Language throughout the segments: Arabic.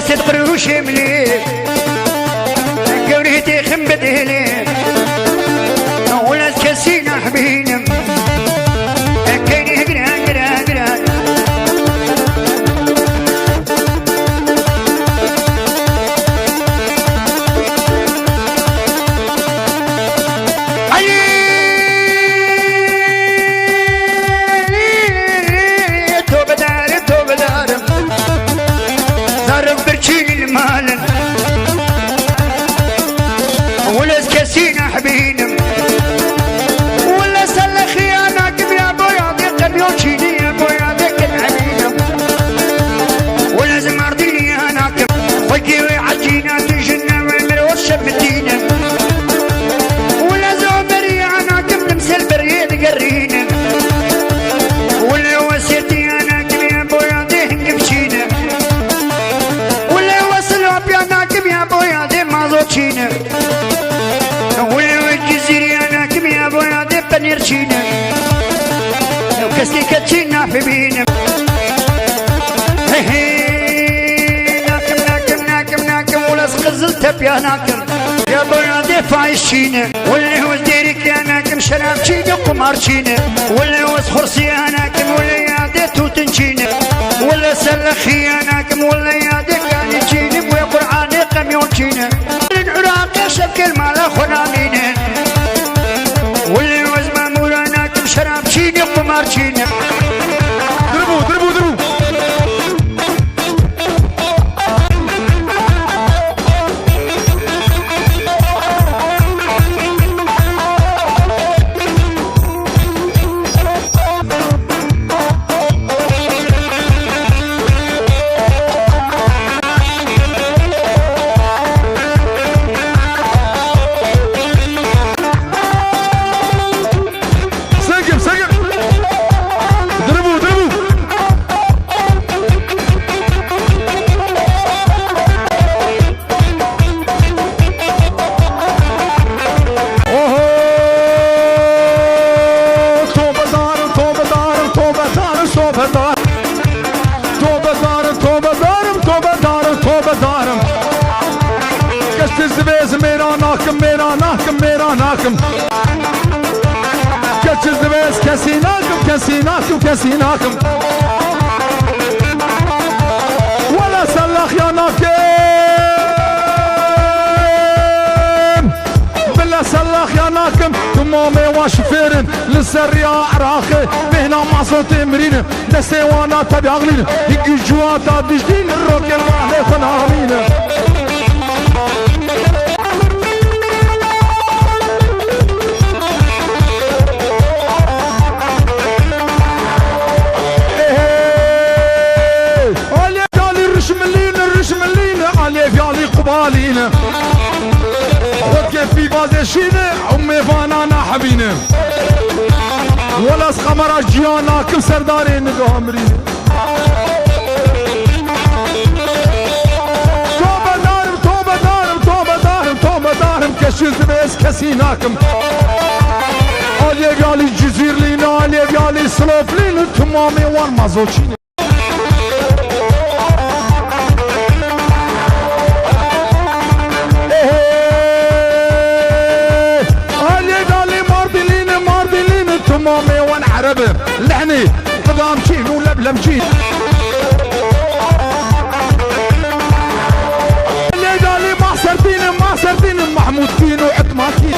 تسد قروش مليك قوريتي خنبت هليك ولا تكسينا حبينم كيني قرا قرا قرا ولا سكسينا حبينم ولا سل خيانك يا بويا ديك بيوتشيني يا بويا ديك الحبينم ولا زمرديني هناك فقي وعجينا تجنا والمروس شبتينا ولا زومري هناك نمسل بريد قرينا ولا وسيرتي هناك يا بويا ديك قفشينا ولا وصلوا بياناك يا بويا ديك مازوتشينا والجزيري انا كم يا ابويا دي بنيرشينا لو كسي كتشينا في بينا ناكم ناكم ناكم ناكم ولا سقزلت بيا ناكم يا ابويا دي فايشينا واللي هو ديرك يا ناكم شراب شينا قمارشينا واللي هو خرسي يا ناكم ولا يا دي توتنشينا ولا سلخي يا ناكم ولا يا دي كان يجيني ويا قرعاني قميونشينا العراق شبك المال خنامينه واللي وزما مولانا كم شراب شيني قمار شيني ضربوا ضربوا ضربوا كسيناكم ولا سلخ يا ناكم بلا سلخ يا ناكم تمامي واشفيرن للسريع راخي بهنا مع صوت مرين دستي وانا تبي اغلين يجي جواتا بجدين الروك الله خنامين قبالينا وكيف في بازشينا امي فانانا حبينا ولا سخمر جيانا كم سردارين نقامرين توبة دارم توبة دارم توبة دارم توبة دارم كشيز بيس كسيناكم علي بيالي جزير لينا علي بيالي سلوف لينا تمامي وان مازوشينا تمامي وان عربي لحني قدام شين ولا بلمشين اللي قالي ما سردين محمود فين وعتماكين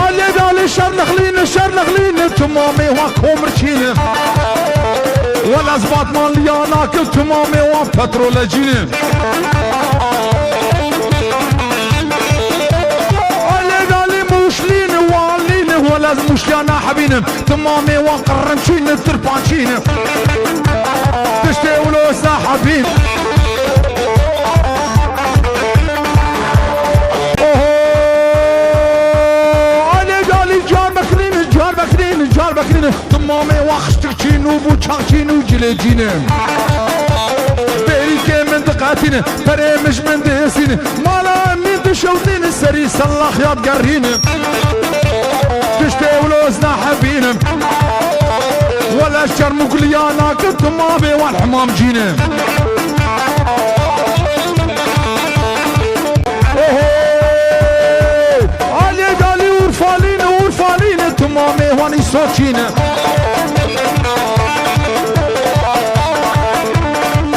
اللي قالي شر نخلين تمامي واكو مرشين ولا زباط مال لياناك تمامي وان بترولجين لازم مش لانا حبينم تمامي وقرمشين التربانشين تشتي ولو ساحبين بكرين تمامي واخشتكشين وبوچاكشين وجليجين بريكي من دقاتين بريمش من دهسين مالا من دشوتين السري سلاخ ياد قرين تشتي ولوزنا حبينم ولا الاشجار مقليانا كنت مامي والحمام جينا علي قالي ورفالين ورفالين تمامي واني صوتينا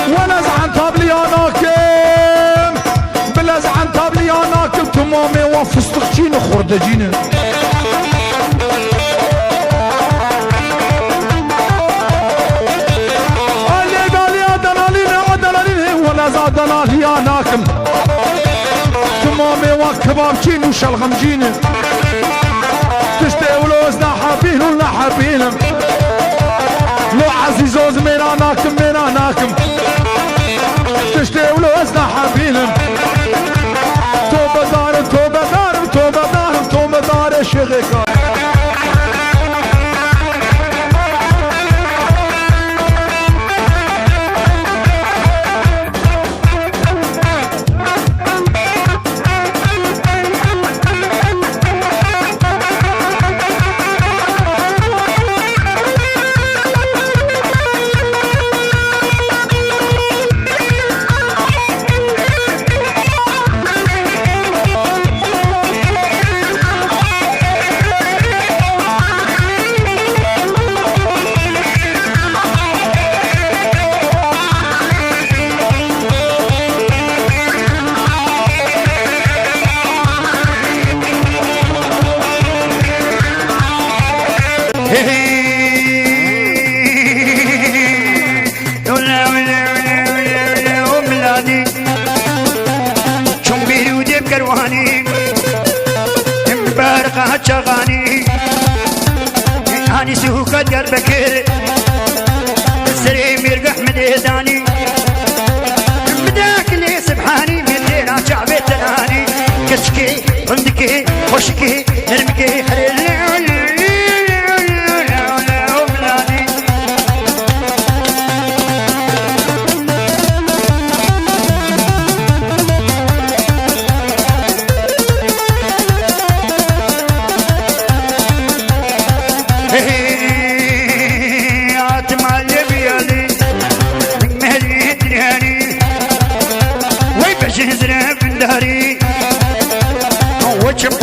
ونزعن تابلي انا كم بلزعن تابلي انا كم تمامي وفستق جينا خرده جينا زادنا لي اناكم تمامي وكباب جين وشلغم جين تشتي ولوز لا حابين ولا حابين لو عزيزوز من اناكم تشتي ولوز لا حابين توبة دار شغيكا شغاني هاني سوكا ديال بكير السري مرقح مديداني مداك اللي سبحاني من لينا شعبي تناني كشكي عندكي خشكي نرمكي خليل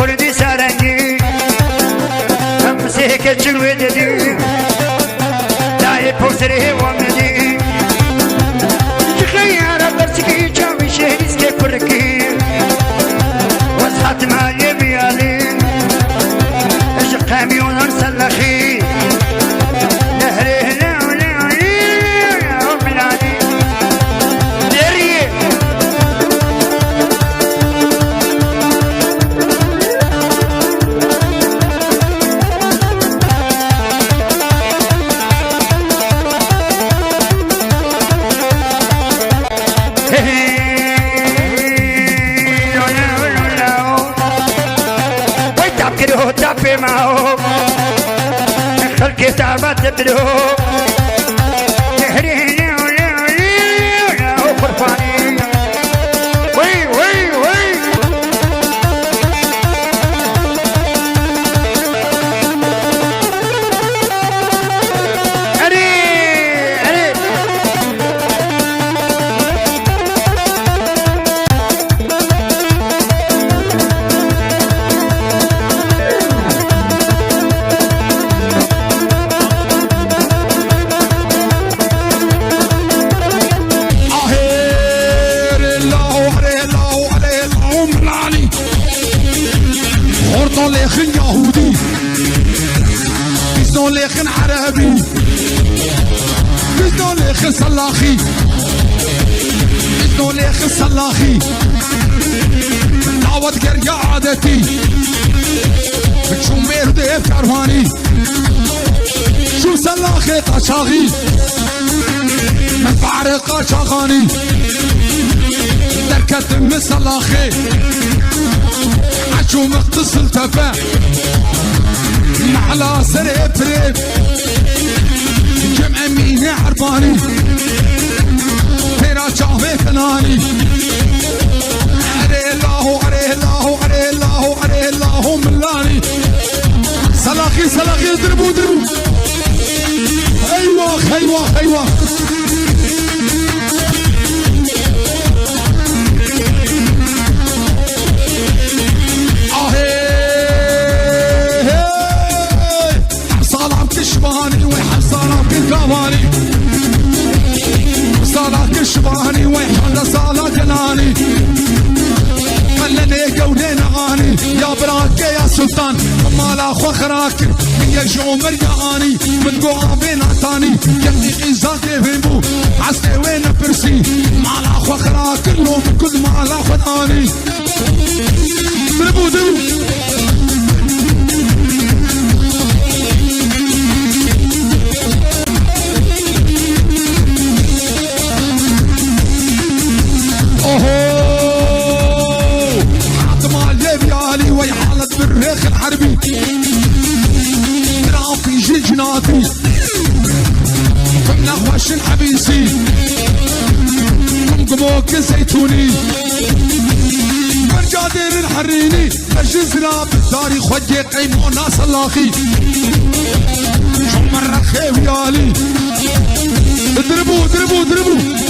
قردي سارني امسك الجلودي لا يبوسري ومدي تخيل برسكي جامي شهريس كيف فركي وصحت مع يبيالي اش قاميون ارسل اخي نهري تابي معه خلقي تعبت تبدو يهريني وخرفاني وي وي وي أري ليخن يهودي بيزنو ليخن عربي بيزنو ليخن سلاخي بيزنو ليخن سلاخي دعوت قرية عادتي بتشوم ميردي بكرواني شو سلاخي قشاغي من فارق قشاغاني دركت من سلاخي عشو مختصل تفا على سريب فريب جمع ميني عرباني تيرا شاهي فناني عليه الله عليه الله عليه الله عليه الله ملاني سلاخي سلاخي اضربوا اضربوا ايوه هيواخ هيواخ هيواخ كشباني ويحب صلاة كالكواني صلاة كشباني ويحب صلاة جناني خلني قولين غاني يا براك يا سلطان مالا خخراك يا جومر يا اني من قوابين عطاني يلي غيزاتي فيمو عسكي وين برسي مالا خخراك اليوم كل مالا خداني ضربوا ضربوا ويحالت بالريخ الحربي ترافي جناتي فمنا خوش الحبيسي قموك زيتوني مرجادير الحريني الجزرة بالداري خوجي قيمو ناس اللاخي شمر الخيو يالي اضربوا اضربوا اضربوا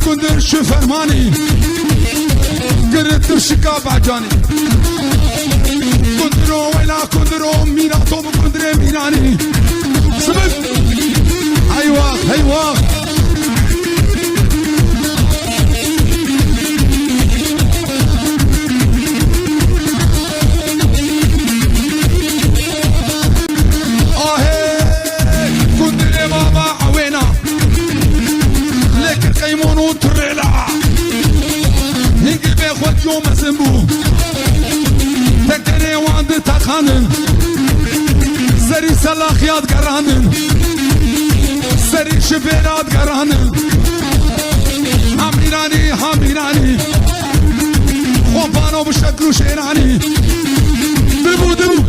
كندر شو فرماني قررت الشكاب عجاني كندرو ولا كندرو مينا طوب كندري ميناني سبب ايوه ايوه كندري بابا عوينا لك القيمون وتريلا هنقل بيخوت يوم زنبو تكري وعند تخانن زري سلاخيات قرانن زري شبيرات قرانن حميراني حميراني خوبانو بشكلو شيراني دبو دبو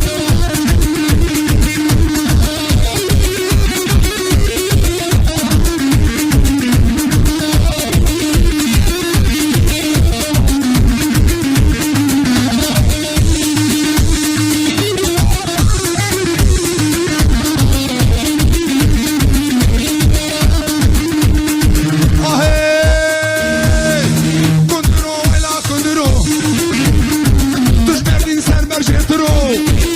Kunduro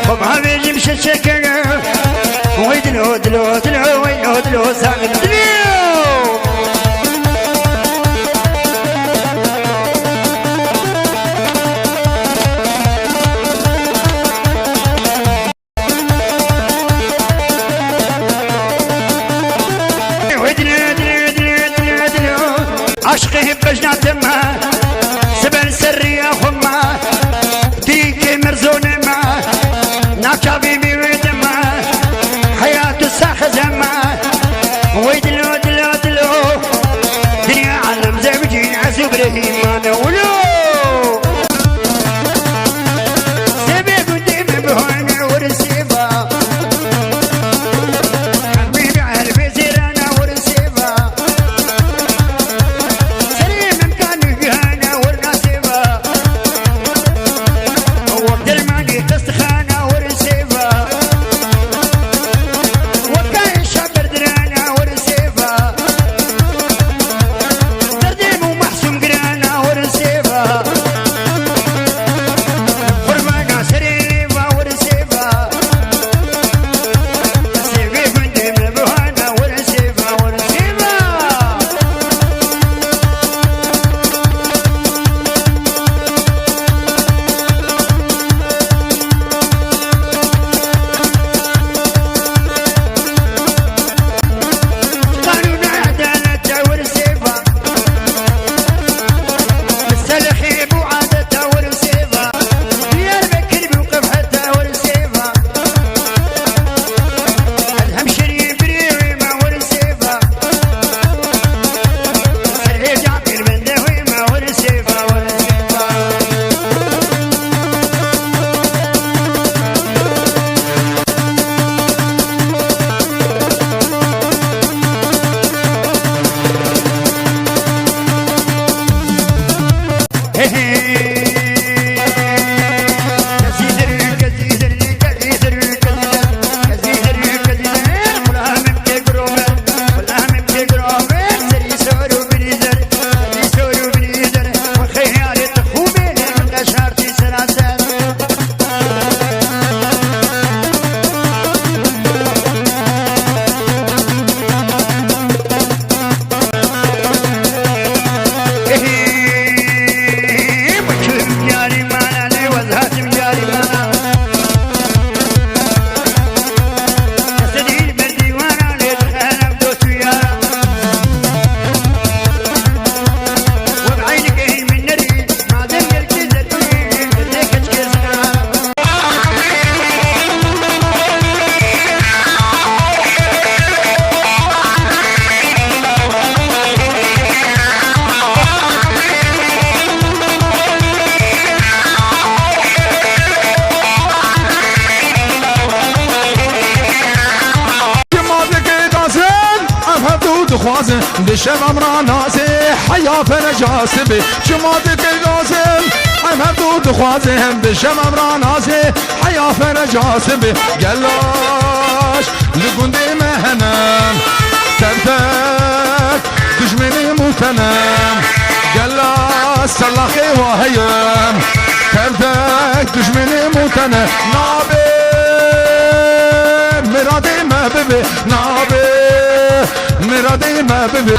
خبها بيجي مشي شكر ويدلو دلو دلو ويدلو دلو ساقل دلو عشقه بجنات ما سبل سري يا خما ديكي مرزون ما ناكا بيبي ويدما حياته ساخزة ما ويدلو دلو دلو دنيا عالم زوجين عزو برهيم ما نولو سبي قديم بهون ورسيبا حبيبي عربي زيرانا ورسيبا خوازن دشم امرا نازه حیا فرجاسبه شما دکی دازم ام هر دو خوازم دشم امرا نازه حیا فرجاسبه گلاش لگنده مهنم تبتک دشمنی موتنم گلاش سلاخی واهیم تبتک دشمنی موتنم نابه مرادی محببه نابه مرادی محببه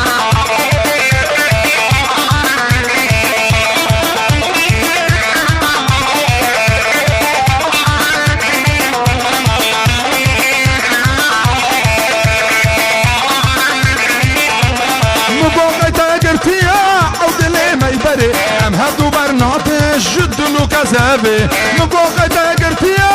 ام هردو برناتش جدلو كذابه مقاقة قرتيا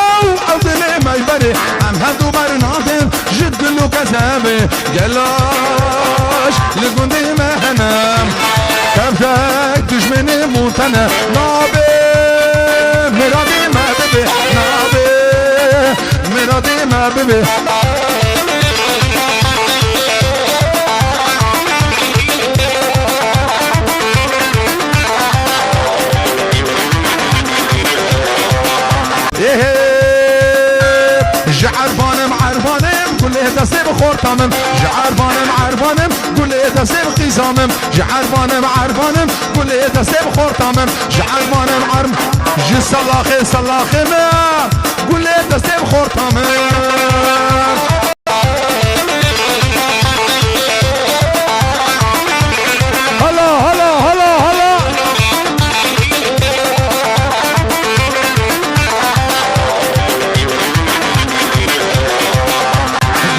او دلي ما يبري ام هردو برناتش جدلو كذابه قلاش لقندي مهنم كفتك دشمني موتنا نابي مرادي ما ببي نابي مرادي ما ببي عرفانم كل دسته بخورتامم عرفانم كل دسته بقيزامم عرفانم كل دسته بخورتامم عرفانم جي صلاخي ما كل دستي بخور تمام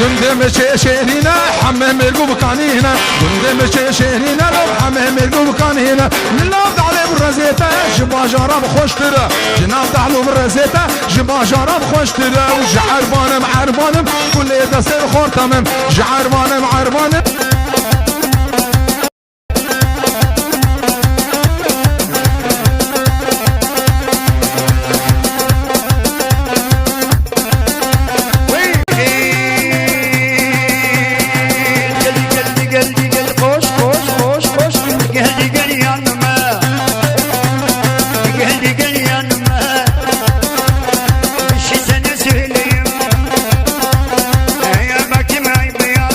قندم شيرينا حمام القوب كانينا قندم شيرينا لو حمام القوب كانينا جناب على برزيتا جبا جرب خوش ترى جناب على برزيتا جبا جرب خوش ترى وجعربانم عربانم كل دسر خور تمام جعربانم عربانم يا باكي معي بياض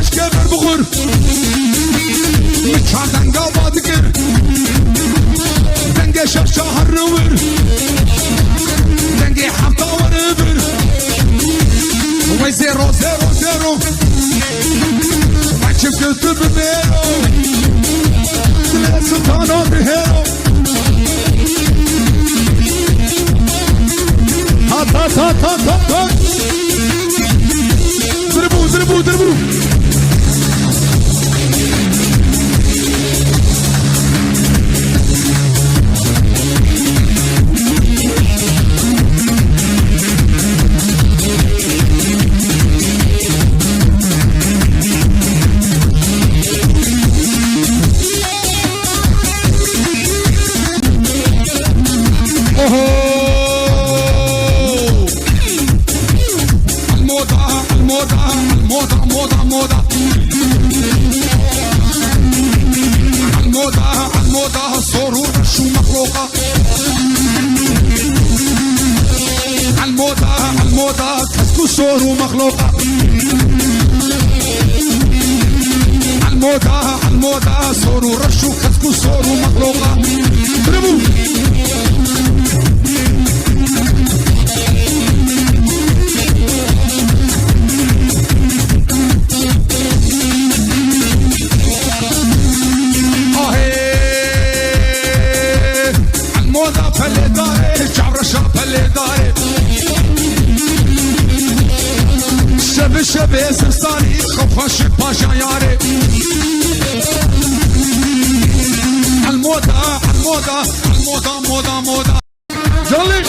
لشكر بغر متشعدن قابا دقر دنقي شهر نور دنقي حبطة وربر وي زيرو زيرو زيرو ما تشوف كتب بيرو سلسة سلطانو بهيرو هات هات هات هات هات هات ضربوا ضربوا ضربوا صور ومخلوقة عالموضة صور ورشو كتكو صور ومخلوقة ضربوا عالموضة فالي داري جعبر الشعب فالي داري شبه سرساني خفاش باشا ياري الموضة الموضة الموضة موضة موضة جولي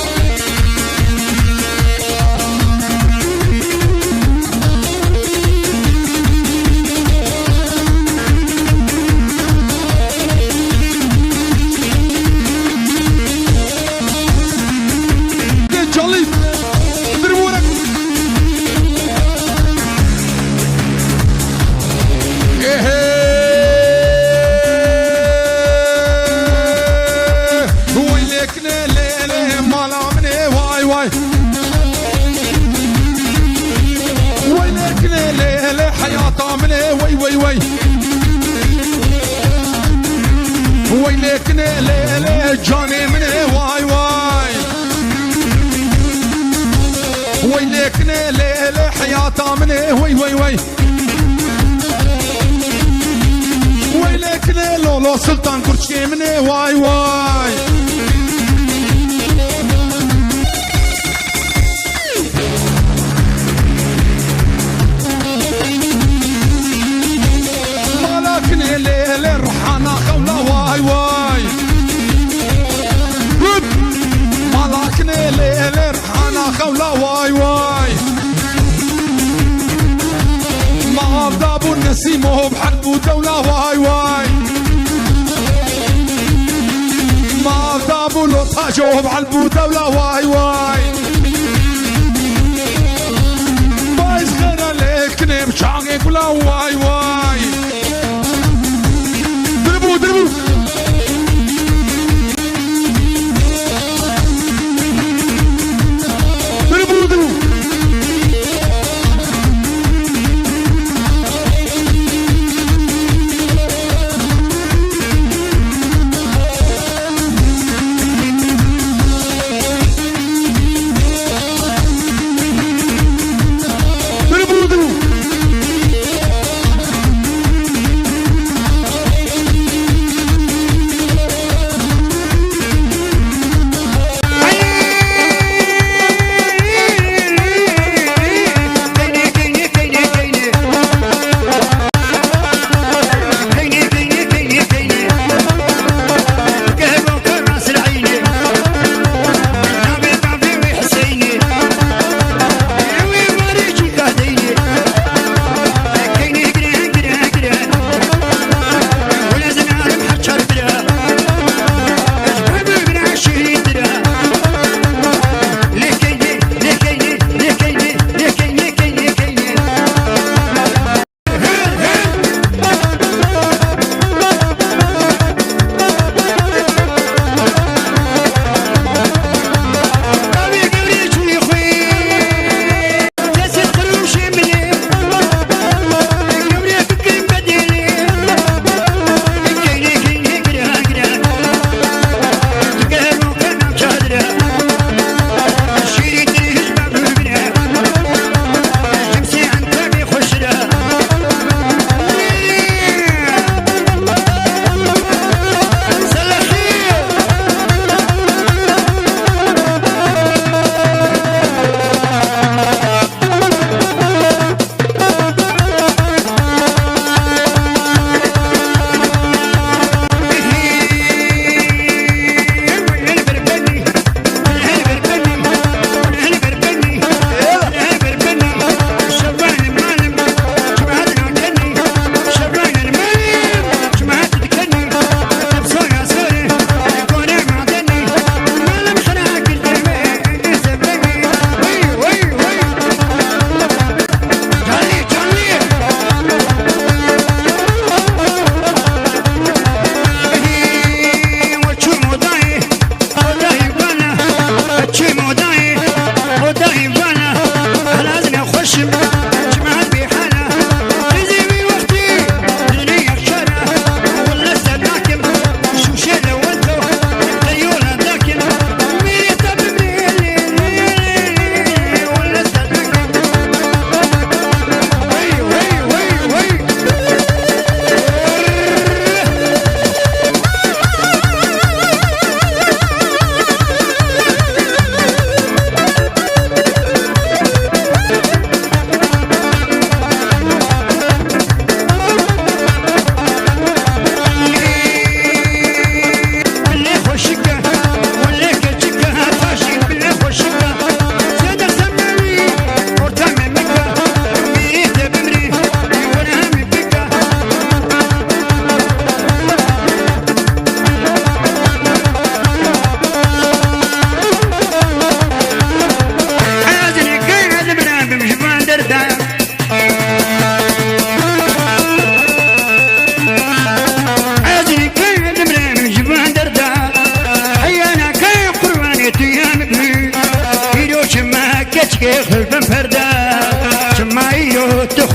جولي ضربونك ويلك ليلة جاني مني واي واي ويلك ليلة حياته مني وي وي وي ويلك لولو سلطان كرشكي مني واي واي مالكني ليلة رحانا خولا واي واي مالكني ليلة رحانا خولا واي واي ما ابو النسيم وهو بحلبو دولة واي واي ما ابو لطاج وهو بحلبو دولة واي واي بايز خير ليك نيم شاقي كلا واي واي ضربوا ضربوا ضربوا ضربوا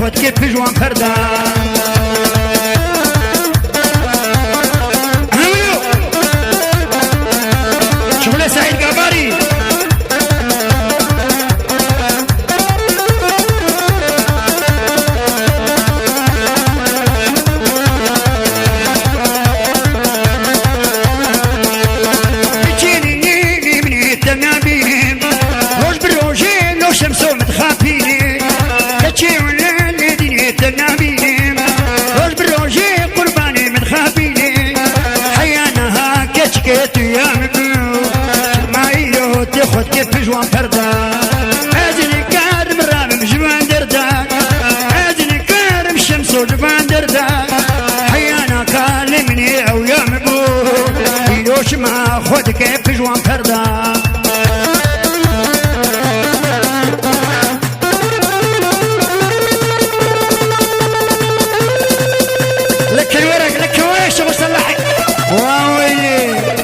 تخوت كيف جوان فردا شغل سعيد قباري كيف جوان فردا أجل كارم رامم جوان دردا أجل كارم شمس وجوان دردا حيانا كالمني أو يامبو يدوش ما خود كيف جوان فردا لك الورق لك ويش ابو صلاح واويلي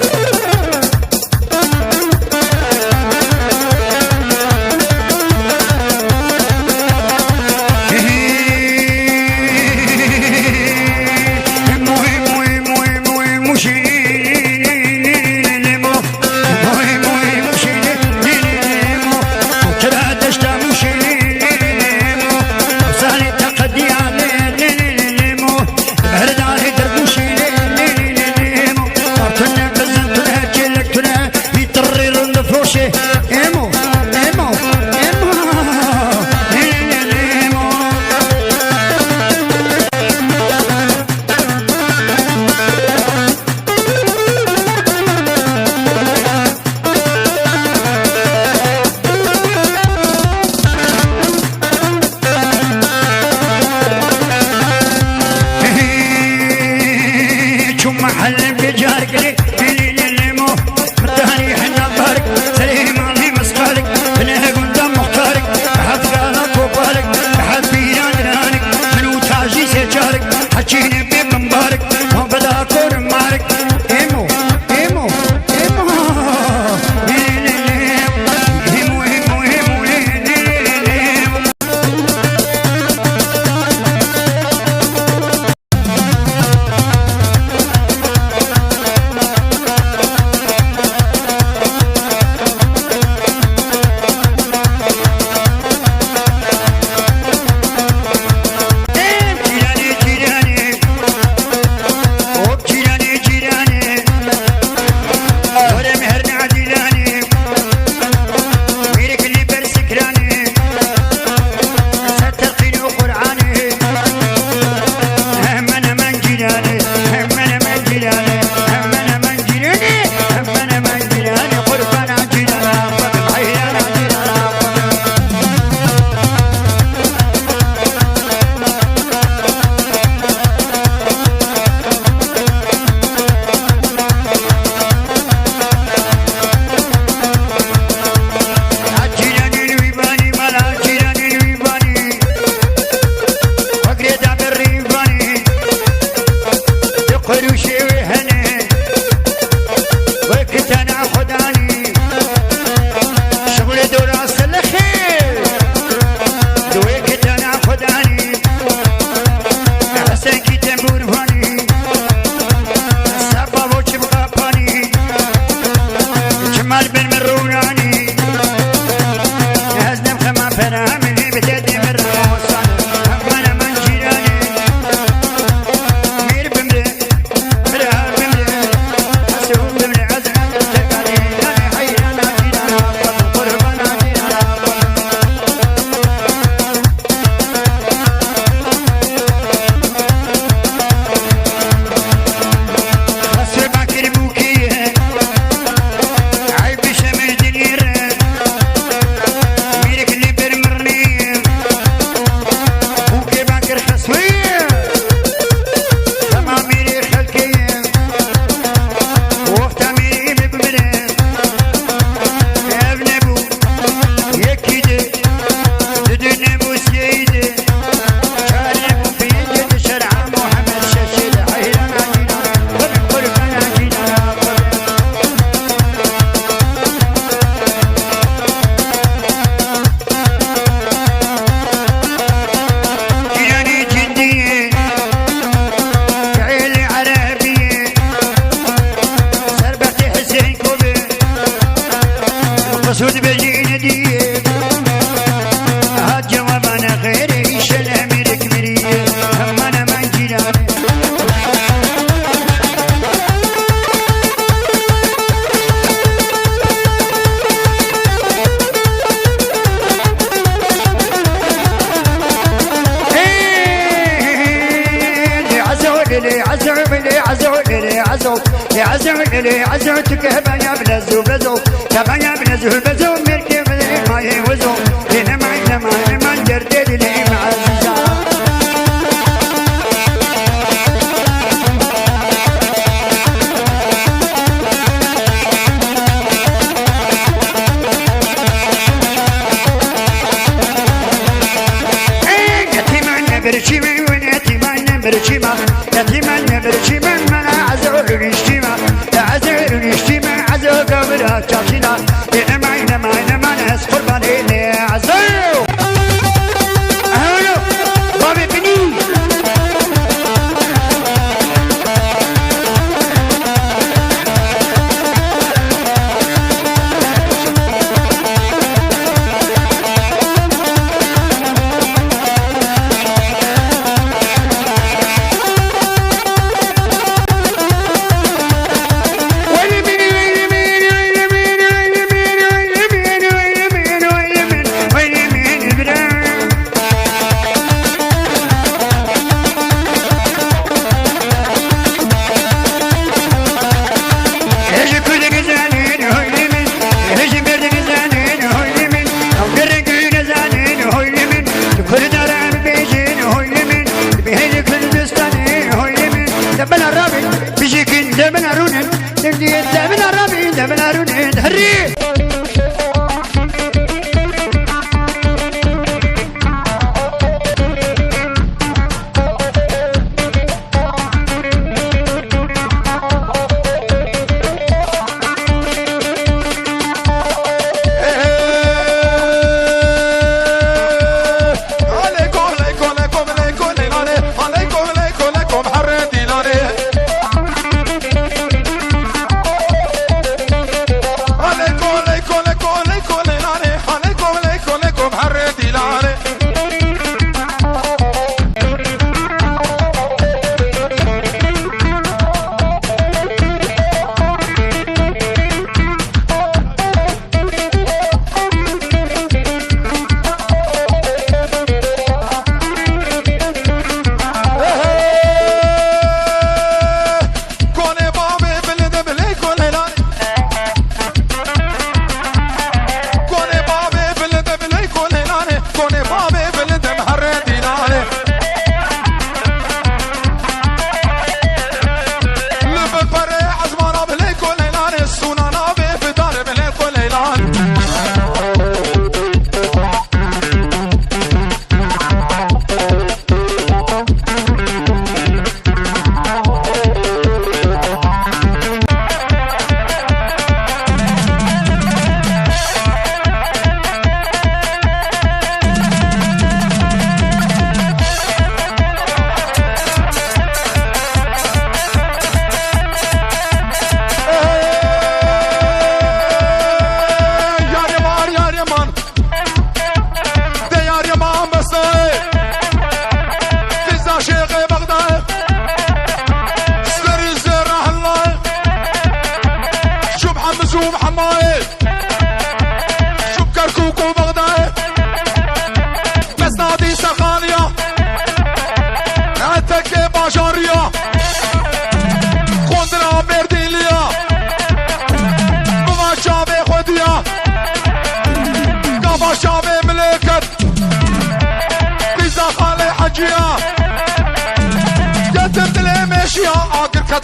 لي عزو لي عزو لي عزو عزو لي عزو تكهب يا بلزو بزو كهب يا بلزو بزو مركب لي ما يوزو هنا ما جردد لي معززة برشيمة ونيتيمان برشيمة يتيمان برشيمة من عزور نشتيمة عزور نشتيمة عزور قبرها تشاشينا إنما ناس قرباني لي عزور أهولو بابي بني هري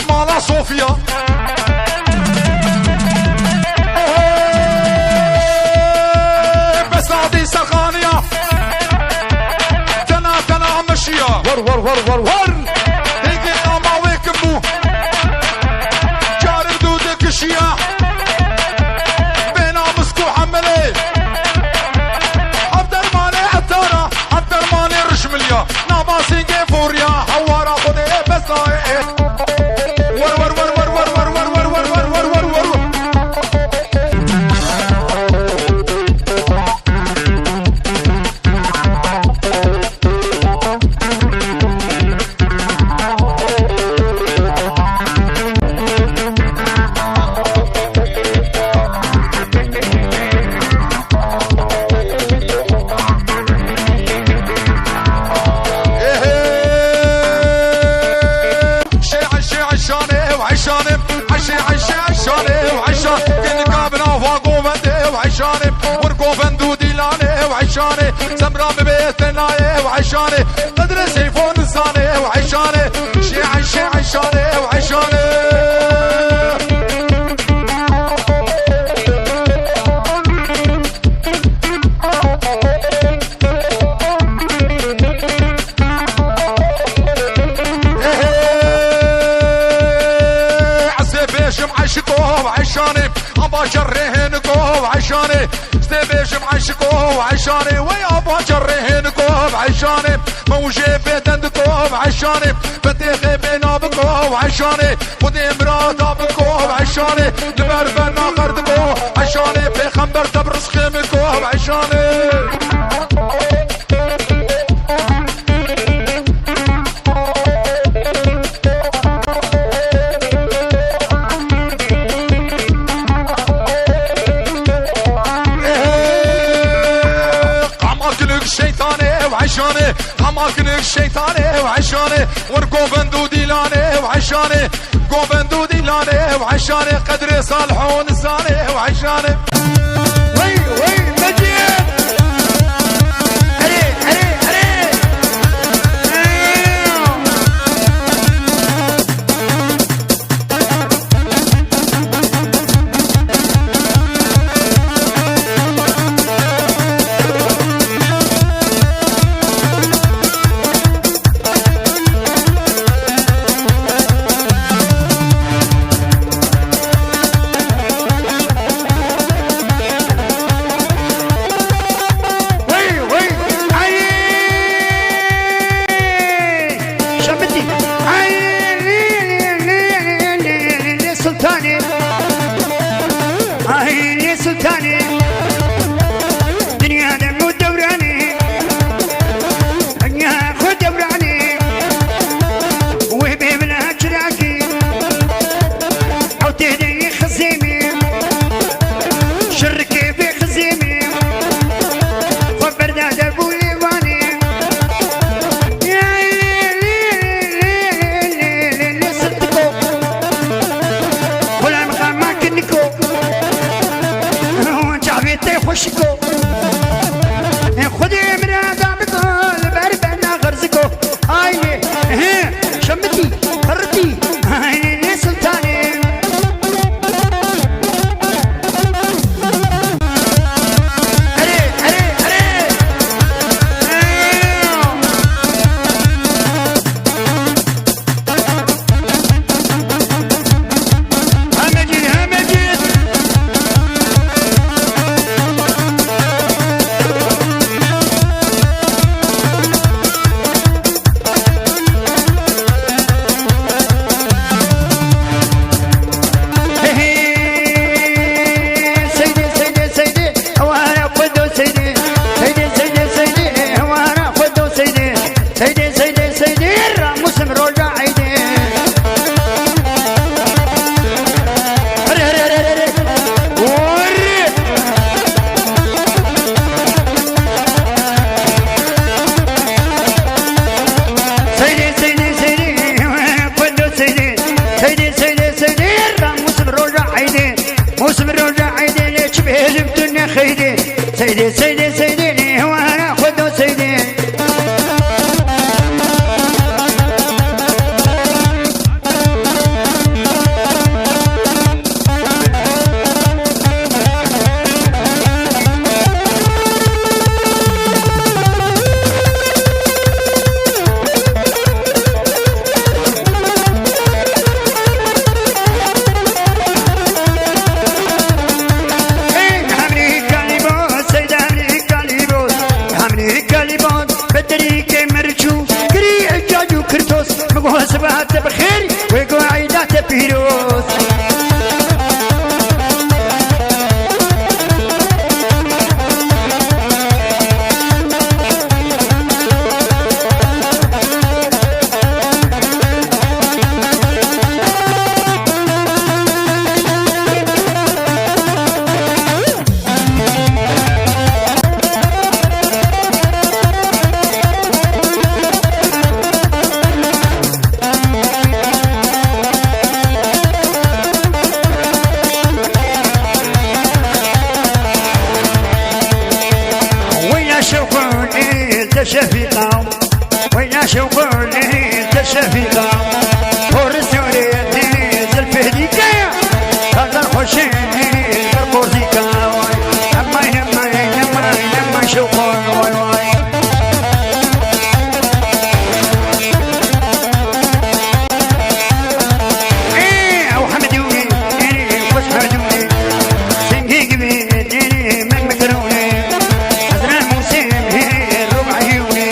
مالا صوفيا بس عادي سخانية تنا مشيا ور هيك قاما ويكمو جارب دودك الشيا بينا مسكو حملي عبد الماني عطارة عبد الماني رشمليا ناباسي فوريا حوارا خدي بس عشي عشي عشاني وعشان كل قابنا فاقو بندي وعشاني ورقو بندو ديلاني وعشاني سمرا ببيتنا وعشاني قدر سيفون نساني وعشاني شي عشي عشاني وعشاني عشقوه وعشاني ابا جرهنكوه وعشاني استبيش معشقوه وعشاني ويا ابا جرهنكوه وعشاني موجي بيتندكوه وعشاني فتيخي بينا بكوه وعشاني ودي مراتا بكوه وعشاني لبربنا غردكوه وعشاني بيخنبر تبرس خيمكوه وعشاني وعشاني قماكنك الشيطاني وعشاني ورقو بندو ديلاني وعشاني قو بندو ديلاني وعشاني قدري صالحون الزاني وعشاني وي وي مجيد هري هري هري خوشكو خدي من هذا بطل بربنا غرزكو هاي شمتي هرتي هاي سلطاني هري هري هري همجين همجين سيدي سيدي سيدي وانا خذوا سيدي وسبات بخير وقاعدات بيروس شفيقة ورسولي زلفه ديكايا هذا الحسين بربوزيكا لما شوقون واي واي او حمدوني وش حمدوني سنقي قبيل من مكروني حزن موسم ربع عيوني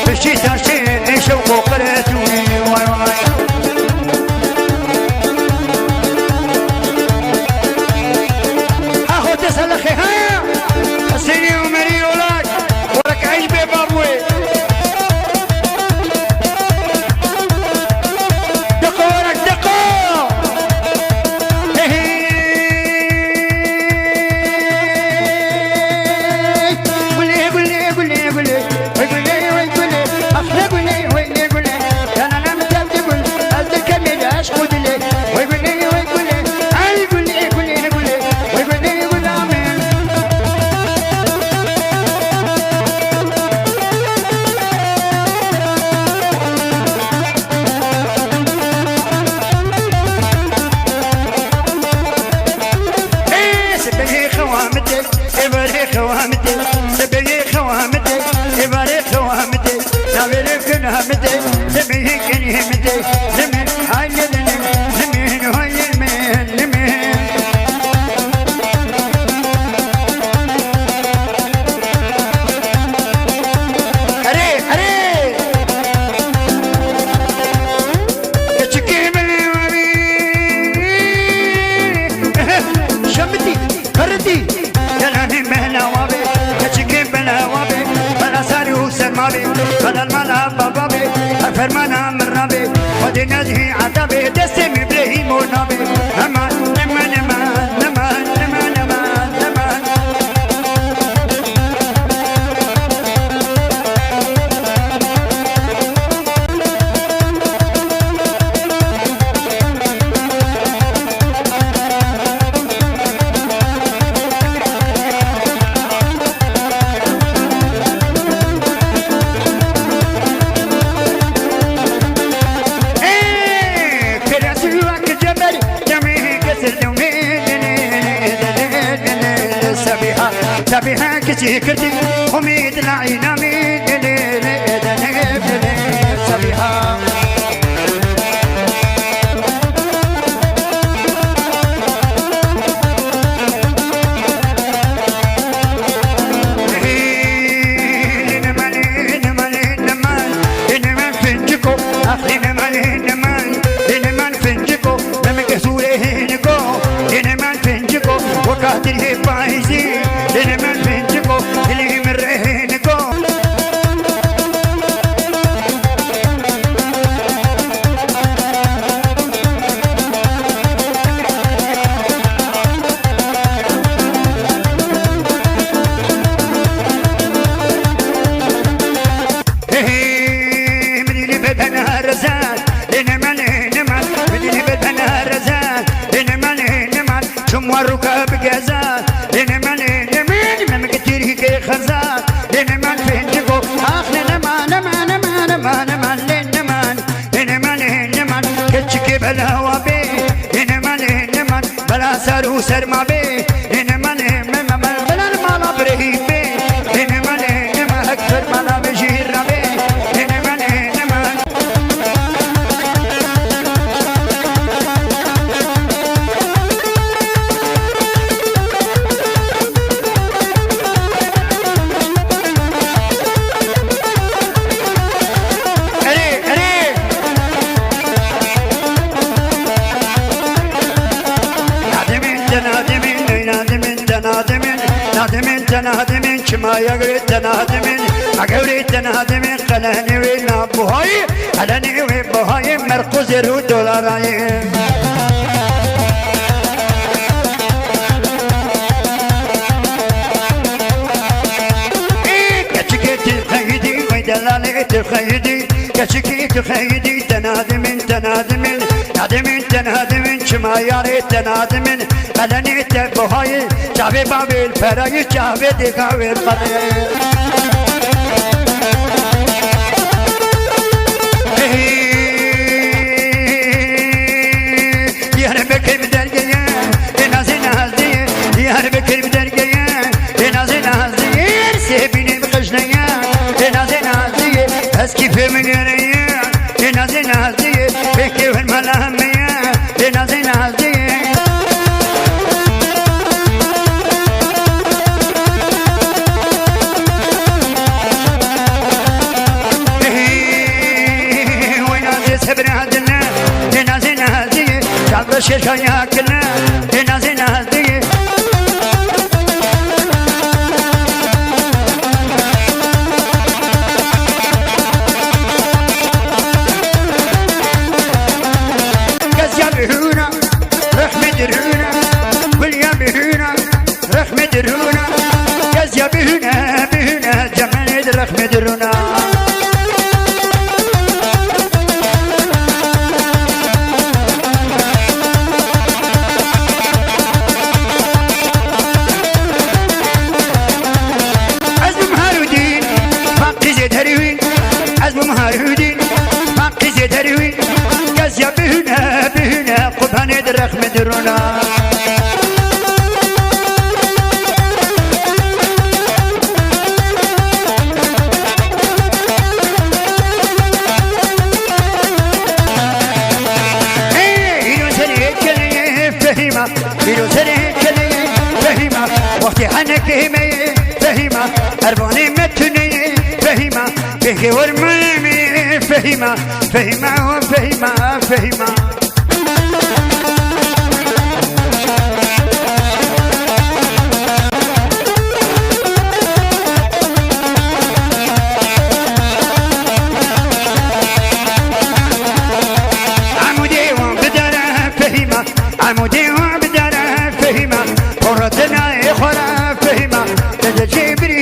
بالشتا شين شوقو قراتوني واي واي اخو تسأل اخي هيا حسيني ومري ولك ولك عيش ببابوي دقو ولك دقو قولي قولي قولي قولي قولي قولي اخي قولي قولي قولي انا نام تقول قلبك كمل اشقد لي ويقولي ويقولي علي قولي قولي قولي ويقولي قول امين سبيه خوامتي ابري خوامتي سبيه خوامتي ابري خوامتي نابري كنامتي سبيه كنهمتي زمن هاي لدن زمن هاي المين لمين اري اري تشكي من وابي شمتي كردي يلاني مهلا وابي تشكي بلا وابي بلا ساري وسمابي بلا الملا بابي الفرمانا من رابي ودي نزهي عتابي دستي مبلهي مونابي امان امان امان امان امان امان امان سبيها كتي كتي حميد العين مين سبيها وقادر بايزي لين من فنجكو اللي مرهنكو مني بدنا رزان لين من مني بدنا رزان لين من شموا الركاب جزاء لنمان لنمان من كتير هيك خزاء لنمان فينجو آخ لنمان نمان نمان نمان نمان لنمان لنمان لنمان كتشكي بلا وابي لنمان لنمان بلا سارو سر ما بي لنمان لنمان بلا المال برهيب بي لنمان لنمان أكثر مالا بجير ربي لنمان لنمان نادمين كما يقري تنادمين أقري تنادمين خلاني وين بوهاي خلاني وين بوهاي مركز رو دولاري كتشكيت الخيدي ويدلالي الخيدي كتشكيت الخيدي تنادمين تنادمين نادمين تنادمين كما يقري تنادمين خلاني تبوهاي شافي بابي الفراي شافي دقاوي القرية من يريا لنازي نازي بكي والملامية لنازي نازي سبرادنا لنازي نازي شعب الشيشة ياكلنا لنازي نازي قز يا بهونا رح مدرونا قل يا بهونا رح مدرونا قز يا بهونا بهونا جمال رح مدرونا عزم مهارودين حقي زيد هروين قز يا بهنا بهنا قبهاني درخ مدرونا إلو سنة كلي فهيمة وقتي حنك همي فهيمة أربعين متني فهيمة بيكي ورمي فهيمة فهيمة وفهيمة فهيمة عمودي وبدارة فهيمة عمودي وبدارة فهيمة قرتنا يخورا فهيمة تجيبري